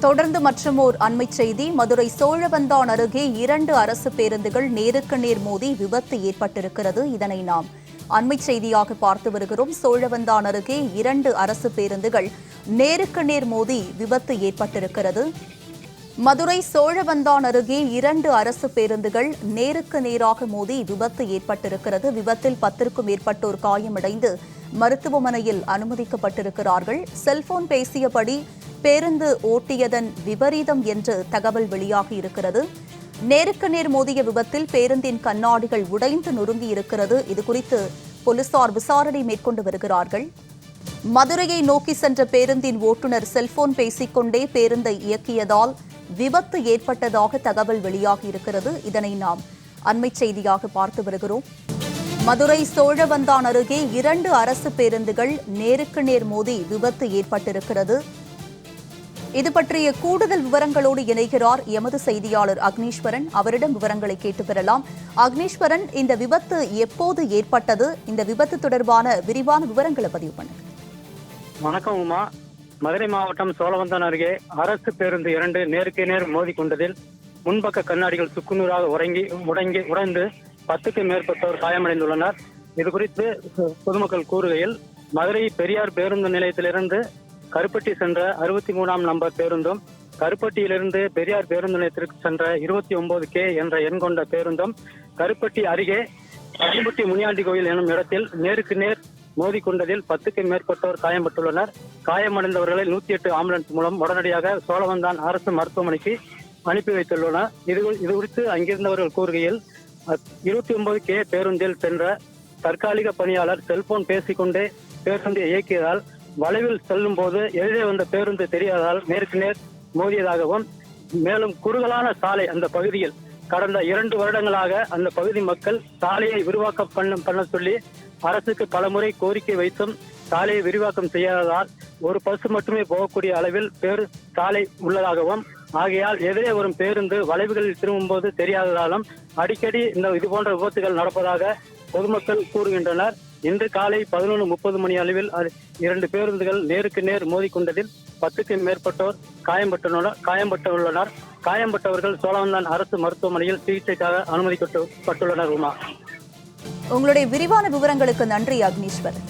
தொடர்ந்து மற்றுமோர் அண்மைச் செய்தி. மதுரை சோழவந்தான் அருகே 2 அரசு பேருந்துகள் நேருக்கு நேர் மோதி விபத்து ஏற்பட்டிருக்கிறது. இதனை நாம் அண்மைச் செய்தியாக பார்த்து வருகிறோம். சோழவந்தான் அருகே 2 அரசு பேருந்துகள் நேருக்கு நேர் மோதி விபத்து ஏற்பட்டிருக்கிறது. மதுரை சோழவந்தான் அருகே 2 அரசு பேருந்துகள் நேருக்கு நேராக மோதி விபத்து ஏற்பட்டிருக்கிறது. விபத்தில் 10க்கும் மேற்பட்டோர் காயமடைந்து மருத்துவமனையில் அனுமதிக்கப்பட்டிருக்கிறார்கள். செல்போன் பேசியபடி பேருந்து ஓட்டியதன் விபரீதம் என்று தகவல் வெளியாகி இருக்கிறது. நேருக்கு நேர் மோதிய விபத்தில் பேருந்தின் கண்ணாடிகள் உடைந்து நொறுங்கி இருக்கிறது. இதுகுறித்து போலீசார் விசாரணை மேற்கொண்டு வருகிறார்கள். மதுரையை நோக்கி சென்ற பேருந்தின் ஓட்டுநர் செல்போன் பேசிக்கொண்டே பேருந்தை இயக்கியதால் விபத்து ஏற்பட்டதாக தகவல் வெளியாகி இருக்கிறது. இதனை நாம் அண்மைச் செய்தியாக பார்த்து வருகிறோம். மதுரை சோழவந்தான் அருகே 2 அரசு பேருந்துகள் நேருக்கு நேர் மோதி விபத்து ஏற்பட்டிருக்கிறது. இது பற்றிய கூடுதல் விவரங்களோடு இணைகிறார் எமது செய்தியாளர் அக்னீஸ்வரன். அவரிடம் விவரங்களை கேட்டு பெறலாம். அக்னீஸ்வரன், இந்த விபத்து எப்போது ஏற்பட்டது? இந்த விபத்து தொடர்பான விரிவான விவரங்களை பதிவு பண்ணுங்க. வணக்கம் உமா. மதுரை மாவட்டம் சோழவந்தான் அருகே அரசு பேருந்து 2 நேருக்கு நேர் மோதி கொண்டதில் முன்பக்க கண்ணாடிகள் சுக்குநூறாக உடைந்து 10க்கும் மேற்பட்டோர் காயமடைந்துள்ளனர். இதுகுறித்து பொதுமக்கள் கூறுகையில், மதுரை பெரியார் பேருந்து நிலையத்திலிருந்து கருப்பட்டி சென்ற 63ஆம் நம்பர் பேருந்தும், கருப்பட்டியிலிருந்து பெரியார் பேருந்து நிலையத்திற்கு சென்ற 29K என்ற எண் கொண்ட பேருந்தும் கருப்பட்டி அருகே அடிபட்டி முனியாண்டி கோயில் எனும் இடத்தில் நேருக்கு நேர் மோதி கொண்டதில் 10க்கும் மேற்பட்டோர் காயப்பட்டுள்ளனர். காயமடைந்தவர்களை 108 ஆம்புலன்ஸ் மூலம் உடனடியாக சோழவந்தான் அரசு மருத்துவமனைக்கு அனுப்பி வைத்துள்ளனர். இது குறித்து அங்கிருந்தவர்கள் கூறுகையில், 29K பேருந்தில் சென்ற தற்காலிக பணியாளர் செல்போன் பேசிக்கொண்டே பேருந்தை இயக்கியதால் வளைவில் செல்லும் போது எதிரே வந்த பேருந்து தெரியாததால் நேருக்கு நேர் மோதியதாகவும், மேலும் குறுகலான சாலை அந்த பகுதியில் கடந்த 2 வருடங்களாக அந்த பகுதி மக்கள் சாலையை விரிவாக்கம் பண்ண சொல்லி அரசுக்கு பலமுறை கோரிக்கை வைத்தும் சாலையை விரிவாக்கம் செய்யாததால் ஒரு பஸ் மட்டுமே போகக்கூடிய அளவில் சாலை உள்ளதாகவும், ஆகையால் எதிரே வரும் பேருந்து வளைவுகளில் திரும்பும்போது தெரியாததாலும் அடிக்கடி இது போன்ற விபத்துகள் நடப்பதாக பொதுமக்கள் கூறுகின்றனர். இன்று காலை 11:30 மணி அளவில் 2 பேருந்துகள் நேருக்கு நேர் மோதிக்கொண்டதில் 10க்கும் மேற்பட்டோர் காயம்பட்டுள்ளனர். காயம்பட்டவர்கள் சோழவந்தான் அரசு மருத்துவமனையில் சிகிச்சைக்காக அனுமதிக்கப்பட்டுள்ளனர். உமா, உங்களுடைய விரிவான விவரங்களுக்கு நன்றி அக்னீஸ்வரன்.